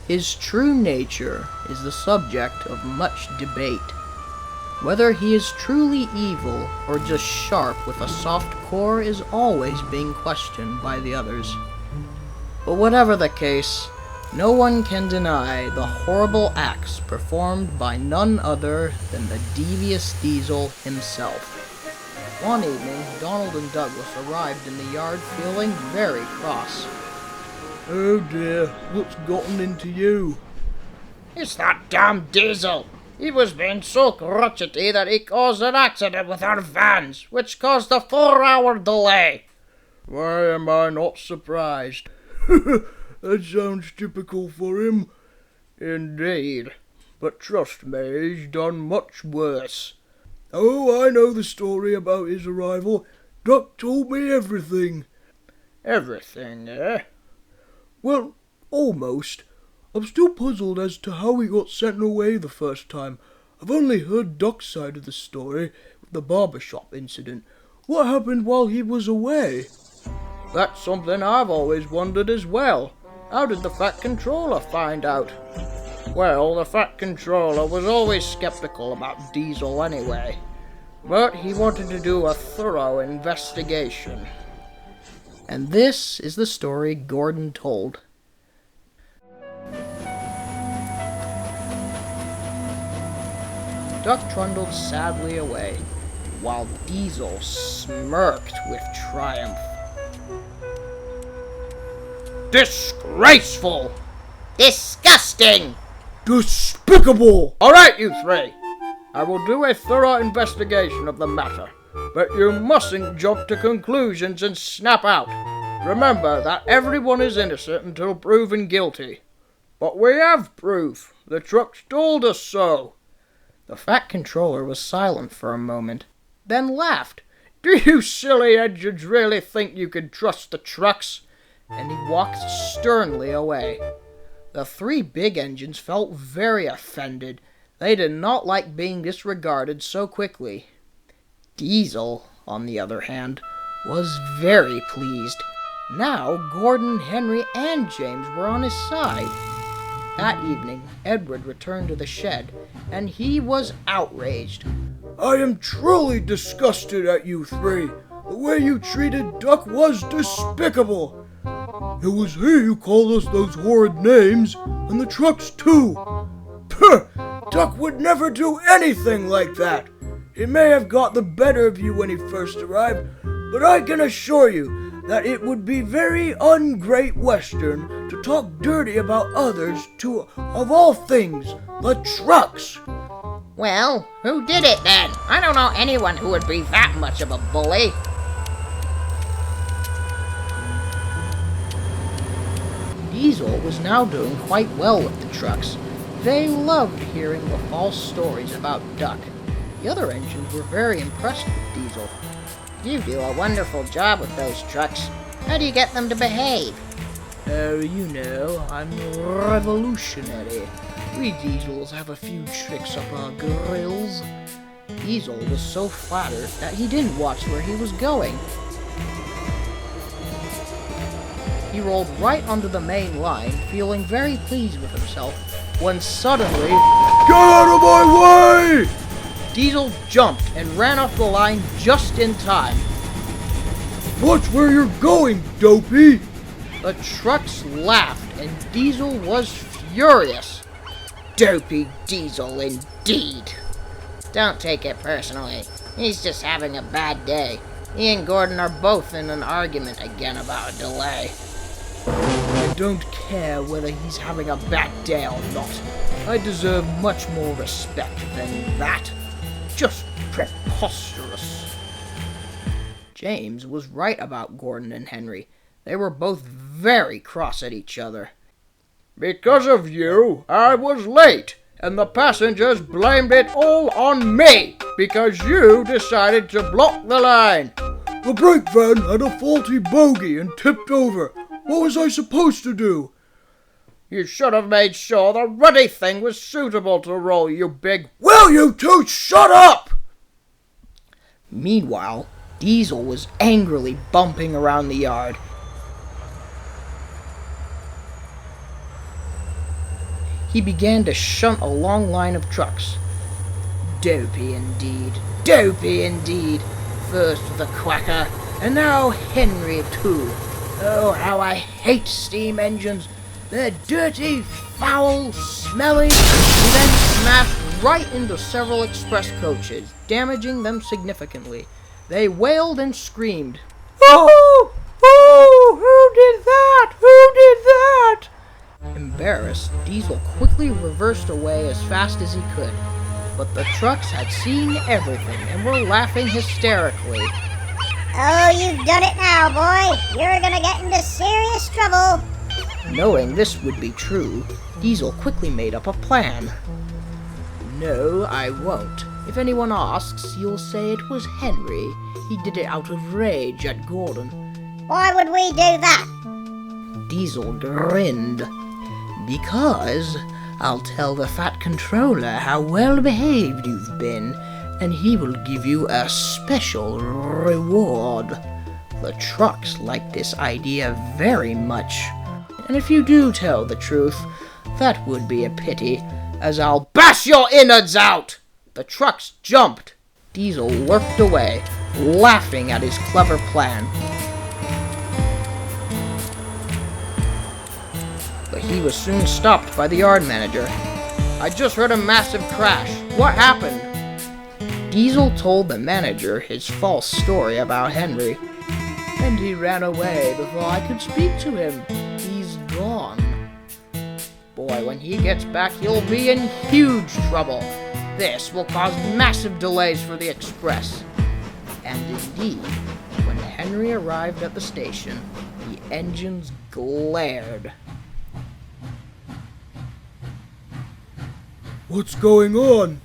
His true nature is the subject of much debate. Whether he is truly evil or just sharp with a soft core is always being questioned by the others. But whatever the case, no one can deny the horrible acts performed by none other than the Devious Diesel himself. One evening, Donald and Douglas arrived in the yard feeling very cross. "Oh dear, what's gotten into you?" "It's that damn Diesel. He was being so crotchety that he caused an accident with our vans, which caused a 4-hour delay." "Why am I not surprised?" "That sounds typical for him." "Indeed. But trust me, he's done much worse." "Oh, I know the story about his arrival. Duck told me everything." "Everything, eh?" "Well, almost. I'm still puzzled as to how he got sent away the first time. I've only heard Duck's side of the story, with the barber shop incident. What happened while he was away?" "That's something I've always wondered as well. How did the Fat Controller find out?" "Well, the Fat Controller was always skeptical about Diesel anyway, but he wanted to do a thorough investigation." And this is the story Gordon told. Duck trundled sadly away, while Diesel smirked with triumph. "Disgraceful! Disgusting! Despicable!" All right, you three. I will do a thorough investigation of the matter, but you mustn't jump to conclusions and snap out. Remember that everyone is innocent until proven guilty. But we have proof. The trucks told us so." The Fat Controller was silent for a moment, then laughed. "Do you silly engines really think you can trust the trucks?" And he walked sternly away. The three big engines felt very offended. They did not like being disregarded so quickly. Diesel, on the other hand, was very pleased. Now Gordon, Henry, and James were on his side. That evening, Edward returned to the shed, and he was outraged. "I am truly disgusted at you three. The way you treated Duck was despicable. It was he who called us those horrid names, and the trucks too. Puh! Duck would never do anything like that. He may have got the better of you when he first arrived, but I can assure you that it would be very un-Great Western to talk dirty about others to, of all things, the trucks." "Well, who did it then? I don't know anyone who would be that much of a bully." Diesel was now doing quite well with the trucks. They loved hearing the false stories about Duck. The other engines were very impressed with Diesel. "You do a wonderful job with those trucks. How do you get them to behave?" "Oh, you know, I'm revolutionary. We Diesels have a few tricks up our grills." Diesel was so flattered that he didn't watch where he was going. He rolled right onto the main line, feeling very pleased with himself, when suddenly, "Get out of my way!" Diesel jumped and ran off the line just in time. "Watch where you're going, dopey!" The trucks laughed, and Diesel was furious. "Dopey Diesel, indeed." "Don't take it personally. He's just having a bad day. He and Gordon are both in an argument again about a delay." "I don't care whether he's having a bad day or not. I deserve much more respect than that. Just preposterous." James was right about Gordon and Henry. They were both very cross at each other. "Because of you, I was late, and the passengers blamed it all on me, because you decided to block the line." "The brake van had a faulty bogie and tipped over. What was I supposed to do?" "You should have made sure the ruddy thing was suitable to roll, you big—" "Will you two shut up?" Meanwhile, Diesel was angrily bumping around the yard. he began to shunt a long line of trucks. Dopey indeed, dopey indeed. First the Quacker, and now Henry too. Oh, how I hate steam engines. They're dirty, foul, smelly. He then smashed right into several express coaches, damaging them significantly. They wailed and screamed. Oh! Oh! Who did that? Who did that? Embarrassed, Diesel quickly reversed away as fast as he could. But the trucks had seen everything and were laughing hysterically. Oh, you've done it now, boy. You're gonna get into serious trouble. Knowing this would be true, Diesel quickly made up a plan. No, I won't. If anyone asks, you'll say it was Henry. He did it out of rage at Gordon. Why would we do that? Diesel grinned. Because I'll tell the Fat Controller how well behaved you've been, and he will give you a special reward. The trucks like this idea very much, and if you do tell the truth, that would be a pity, as I'll bash your innards out! The trucks jumped. Diesel lurked away, laughing at his clever plan. But he was soon stopped by the yard manager. I just heard a massive crash. What happened? Diesel told the manager his false story about Henry. And he ran away before I could speak to him. He's gone. Boy, when he gets back, he'll be in huge trouble. This will cause massive delays for the express. And indeed, when Henry arrived at the station, the engines glared. What's going on?